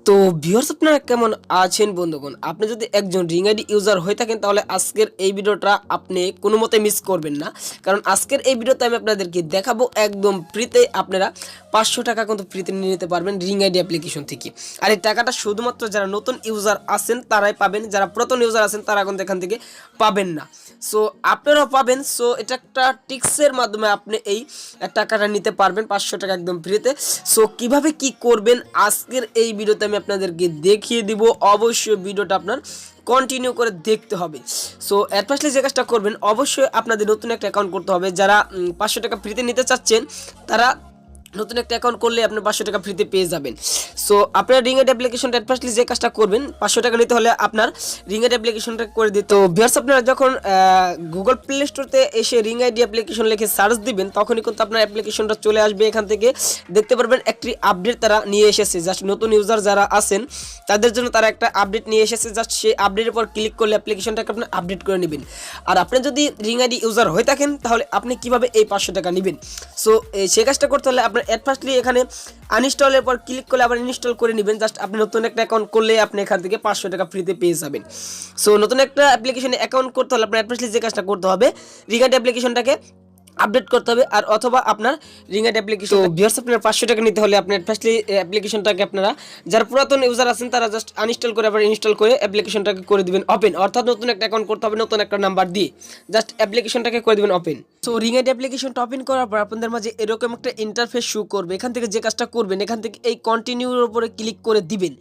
তো ভিউয়ার্স আপনারা কেমন আছেন বন্ধুগণ? আপনি যদি একজন রিং আইডি ইউজার হয়ে থাকেন তাহলে আজকের এই ভিডিওটা আপনি কোনো মতে মিস করবেন না। কারণ আজকের এই ভিডিওতে আমি আপনাদেরকে দেখাবো একদম ফ্রিতে আপনারা 500 টাকা কিন্তু ফ্রিতে নিয়ে নিতে পারবেন রিং আইডি অ্যাপ্লিকেশন থেকে। আর এই টাকাটা শুধুমাত্র যারা নতুন ইউজার আছেন তারাই পাবেন, যারা পুরাতন ইউজার আছেন তারা কিন্তু এখান থেকে পাবেন না। সো আপনারাও পাবেন। সো এটা একটা টিক্সের মাধ্যমে আপনি এই টাকাটা নিতে পারবেন 500 টাকা একদম ফ্রিতে। সো কিভাবে কি করবেন আজকের এই ভিডিওতে আমি আপনাদেরকে দেখিয়ে দিব। অবশ্যই ভিডিওটা আপনার কন্টিনিউ করে দেখতে হবে। সো এর ফার্স্টলি যে কাজটা করবেন, অবশ্যই আপনাদের নতুন একটা অ্যাকাউন্ট করতে হবে। যারা 500 টাকা ফ্রিতে নিতে চাচ্ছেন তারা নতুন একটা অ্যাকাউন্ট করলে আপনি 500 টাকা ফ্রিতে পেয়ে যাবেন। সো আপনার রিং আইডি অ্যাপ্লিকেশনটা ফার্স্টলি যে কাজটা করবেন, 500 টাকা নিতে হলে আপনার রিং আইডি অ্যাপ্লিকেশনটা করে দিতে। তো ভিউয়ার্স আপনারা যখন গুগল প্লে স্টোরতে এসে রিং আইডি অ্যাপ্লিকেশন লিখে সার্চ দিবেন তখনই কিন্তু আপনার অ্যাপ্লিকেশনটা চলে আসবে। এখান থেকে দেখতে পারবেন একটি আপডেট তারা নিয়ে এসেছে। জাস্ট নতুন ইউজার যারা আছেন তাদের জন্য তারা একটা আপডেট নিয়ে এসেছে। জাস্ট সেই আপডেটের উপর ক্লিক করলে অ্যাপ্লিকেশনটাকে আপনি আপডেট করে নেবেন। আর আপনি যদি রিং আইডি ইউজার হয়ে থাকেন তাহলে আপনি কিভাবে এই 500 টাকা নেবেন, সো সেই কাজটা করতে হলে আপনার ফার্স্টলি এখানে আনইনস্টলের পর ক্লিক করলে আবার ইনস্টল করে নেবেন। জাস্ট আপনি নতুন একটা অ্যাকাউন্ট করলে আপনি এখান থেকে 500 টাকা ফ্রিতে পেয়ে যাবেন। সো নতুন একটা অ্যাপ্লিকেশনে অ্যাকাউন্ট করতে হলে আপনার ফার্স্টলি যে কাজটা করতে হবে, রিং আইডি অ্যাপ্লিকেশনটাকে আপডেট করতে হবে আর অথবা আপনার রিং আইডি অ্যাপ্লিকেশন। তো ভিউয়ার্স আপনার 500 টাকা নিতে হলে আপনার ফার্স্টলি অ্যাপ্লিকেশনটাকে আপনারা যারা পুরাতন ইউজার আছেন তারা জাস্ট আনইনস্টল করে আবার ইনস্টল করে অ্যাপ্লিকেশনটাকে করে দিবেন ওপেন। অর্থাৎ নতুন একটা অ্যাকাউন্ট করতে হবে নতুন একটা নাম্বার দিয়ে জাস্ট অ্যাপ্লিকেশনটাকে করে দিবেন ওপেন। সো রিং আইডি অ্যাপ্লিকেশনটা ওপেন করার পর আপনাদের মাঝে এরকম একটা ইন্টারফেস শো করবে। এখান থেকে যে কাজটা করবেন, এখান থেকে এই কন্টিনিউর উপরে ক্লিক করে দিবেন।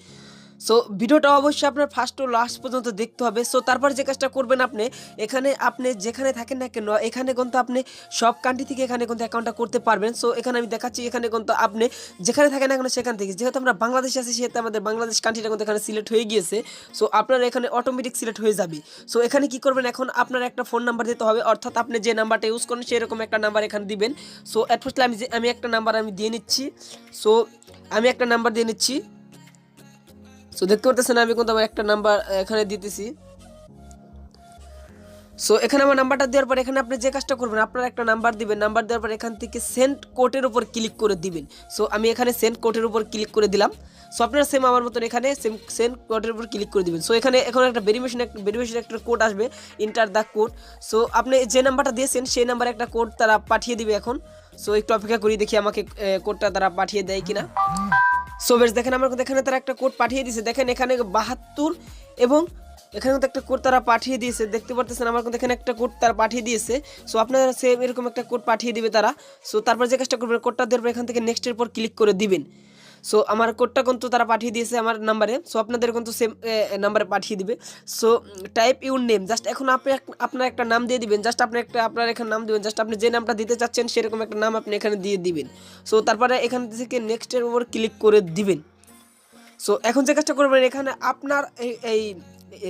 সো ভিডিওটা অবশ্যই আপনার ফার্স্ট টু লাস্ট পর্যন্ত দেখতে হবে। সো তারপর যে কাজটা করবেন, আপনি যেখানে থাকেন না কেন এখানে কিন্তু আপনি সব কান্ট্রি থেকে এখানে কিন্তু অ্যাকাউন্টটা করতে পারবেন। সো এখানে আমি দেখাচ্ছি, এখানে কিন্তু আপনি যেখানে থাকেন না কেন সেখান থেকে, যেহেতু আমরা বাংলাদেশে আছি সেহেতু আমাদের বাংলাদেশ কান্ট্রিটা কিন্তু এখানে সিলেক্ট হয়ে গিয়েছে। সো আপনার এখানে অটোমেটিক সিলেক্ট হয়ে যাবে। সো এখানে কি করবেন, এখন আপনার একটা ফোন নাম্বার দিতে হবে। অর্থাৎ আপনি যে নাম্বারটা ইউজ করেন সেরকম একটা নাম্বার এখানে দিবেন। সো এট ফার্স্ট আমি একটা নাম্বার দিয়ে নিচ্ছি। সো আমি একটা নাম্বার দিয়ে নিচ্ছি। সো দেখতে পারতেছেন আমি কিন্তু আমার একটা নাম্বার এখানে দিতেছি। সো এখানে আমার নাম্বারটা দেওয়ার পর এখানে আপনি যে কাজটা করবেন, আপনার একটা নাম্বার দিবেন। নাম্বার দেওয়ার পর এখান থেকে সেন্ড কোডের উপর ক্লিক করে দিবেন। সো আমি এখানে সেন্ড কোডের উপর ক্লিক করে দিলাম। সো আপনারা সেম আমার মতন এখানে সেন্ড কোডের উপর ক্লিক করে দিবেন। সো এখানে এখন একটা ভেরিফিকেশন একটা কোড আসবে, ইন্টার দ্য কোড। সো আপনি যে নাম্বারটা দিয়েছেন সেই নাম্বারে একটা কোড তারা পাঠিয়ে দিবে এখন। সো একটু অপেক্ষা করি, দেখি আমাকে কোডটা তারা পাঠিয়ে দেয় কিনা। সো বেশ দেখেন আমার কিন্তু এখানে তারা একটা কোড পাঠিয়ে দিয়েছে। দেখেন এখানে 72 এবং এখানে কিন্তু একটা কোড তারা পাঠিয়ে দিয়েছে। দেখতে পারতেছেন আমার কিন্তু এখানে একটা কোড তারা পাঠিয়ে দিয়েছে। সো আপনারা সেম এরকম একটা কোড পাঠিয়ে দিবে তারা। সো তারপর যে কাজটা করবেন, কোডটা দেওয়ার পর এখান থেকে নেক্সটের পর ক্লিক করে দিবেন। সো আমার কোডটা কিন্তু তারা পাঠিয়ে দিয়েছে আমার নাম্বারে। সো আপনাদের কিন্তু সেম নাম্বারে পাঠিয়ে দিবে। So type your name, just এখন আপনি আপনার একটা নাম দিয়ে দিবেন। জাস্ট আপনার এখানে নাম দিবেন। জাস্ট আপনি যে নামটা দিতে চাচ্ছেন সেরকম একটা নাম আপনি এখানে দিয়ে দিবেন। সো তারপরে এখান থেকে নেক্সটের উপর ক্লিক করে দিবেন। সো এখন যে কাজটা করবেন, এখানে আপনার এই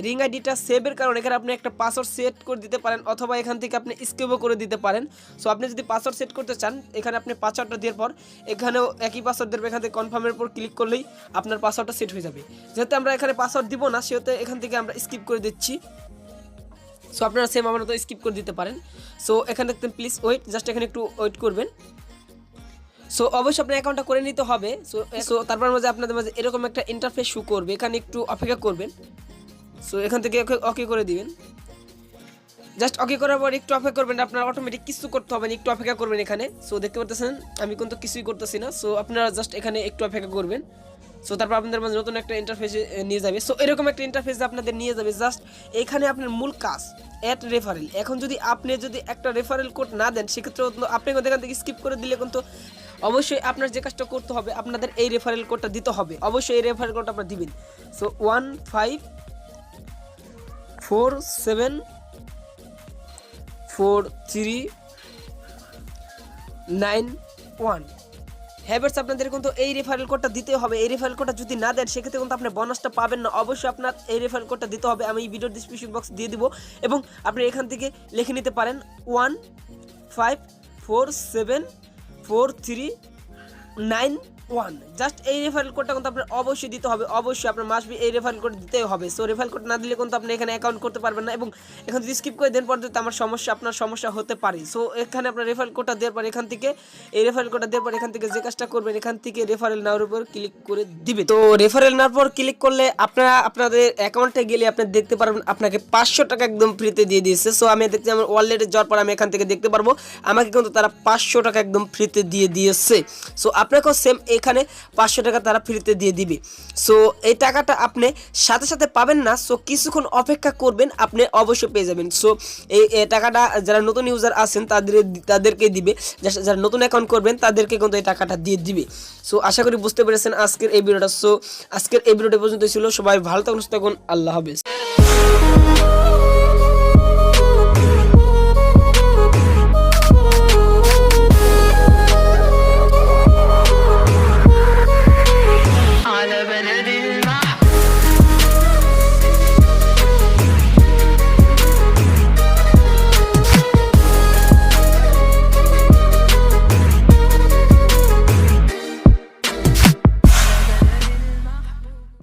রিং আইডিটা সেভের কারণে এখানে আপনি একটা পাসওয়ার্ড সেট করে দিতে পারেন অথবা এখান থেকে আপনি স্কিপও করে দিতে পারেন। সো আপনি যদি পাসওয়ার্ড সেট করতে চান, এখানে আপনি পাসওয়ার্ডটা দেওয়ার পর এখানেও একই পাসওয়ার্ড দেবেন। এখান থেকে কনফার্মের উপর ক্লিক করলেই আপনার পাসওয়ার্ডটা সেট হয়ে যাবে। যেহেতু আমরা এখানে পাসওয়ার্ড দিব না সেহেতু এখান থেকে আমরা স্কিপ করে দিচ্ছি। সো আপনারা সেম আমার মতো স্কিপ করে দিতে পারেন। সো এখানে দেখতেন প্লিজ ওয়েট, জাস্ট এখানে একটু ওয়েট করবেন। সো অবশ্যই আপনার অ্যাকাউন্টটা করে নিতে হবে। সো তারপর মাঝে আপনাদের মাঝে এরকম একটা ইন্টারফেস শো করবে, এখানে একটু অপেক্ষা করবেন। সো এখান থেকে ওকে করে দিবেন। জাস্ট ওকে করার পর একটু অপেক্ষা করবেন, আপনার অটোমেটিক কিছু করতে হবে না, একটু অপেক্ষা করবেন এখানে। সো দেখতে পাচ্ছেন আমি কিন্তু কিছুই করতেছি না। সো আপনারা জাস্ট এখানে একটু অপেক্ষা করবেন। সো তারপর আপনাদের মাঝে নতুন একটা ইন্টারফেসে নিয়ে যাবে। সো এরকম একটা ইন্টারফেস আপনাদের নিয়ে যাবে। জাস্ট এখানে আপনার মূল কাজ অ্যাড রেফারেল। এখন আপনি যদি একটা রেফারেল কোড না দেন সেক্ষেত্রে আপনি এখান থেকে স্কিপ করে দিলে কিন্তু অবশ্যই আপনার যে কাজটা করতে হবে, আপনাদের এই রেফারেল কোডটা দিতে হবে। অবশ্যই এই রেফারেল কোডটা আপনারা দিবেন। সো 15474391। হ্যাভার্স আপনাদের কিন্তু এই রেফারেল কোডটা দিতে হবে। এই রেফারেল কোডটা যদি না দেন সেক্ষেত্রে কিন্তু আপনি বোনাসটা পাবেন না। অবশ্যই আপনার এই রেফারেল কোডটা দিতে হবে। আমি এই ভিডিওর ডিসক্রিপশন বক্স দিয়ে দিব এবং আপনি এখান থেকে লিখে নিতে পারেন 15474391। 1 জাস্ট এই রেফারেল কোডটা কিন্তু আপনার অবশ্যই দিতে হবে, অবশ্যই আপনার মাস্ট বি এই রেফারেল কোড দিতেই হবে। সো রেফারেল কোড না দিলে কিন্তু আপনি এখানে অ্যাকাউন্ট করতে পারবেন না, এবং এখন যদি স্কিপ করে দেন পরবর্তীতে আপনার সমস্যা হতে পারে। সো এখানে আপনার রেফারেল কোডটা দেওয়ার পর এখান থেকে এই রেফারেল কোডটা দেওয়ার পর এখান থেকে যে কাজটা করবেন এখান থেকে রেফারেল নাওর উপর ক্লিক করে দিবে। তো রেফারেল নাওর উপর ক্লিক করলে আপনারা আপনাদের অ্যাকাউন্টে গেলে আপনি দেখতে পারবেন আপনাকে 500 টাকা একদম ফ্রিতে দিয়ে দিয়েছে। সো আমি দেখছি আমার ওয়ালেটে যাওয়ার পর আমি এখান থেকে দেখতে পারবো আমাকে কিন্তু তারা 500 টাকা একদম ফ্রিতে দিয়ে দিয়েছে। সো আপনাকেও সেম এখানে 500 টাকা তারা ফ্রিতে দিয়ে দিবে। সো এই টাকাটা আপনি সাথে সাথে পাবেন না, সো কিছুক্ষণ অপেক্ষা করবেন, আপনি অবশ্যই পেয়ে যাবেন। সো এই টাকাটা যারা নতুন ইউজার আছেন তাদেরকে দিবে, যারা নতুন অ্যাকাউন্ট করবেন তাদেরকে কিন্তু এই টাকাটা দিয়ে দিবে। সো আশা করি বুঝতে পেরেছেন আজকের এই ভিডিওটা। সো আজকের এই ভিডিওটা পর্যন্ত ছিল, সবাই ভালো থাকুন, সুস্থ থাকুন, আল্লাহ হাফেজ।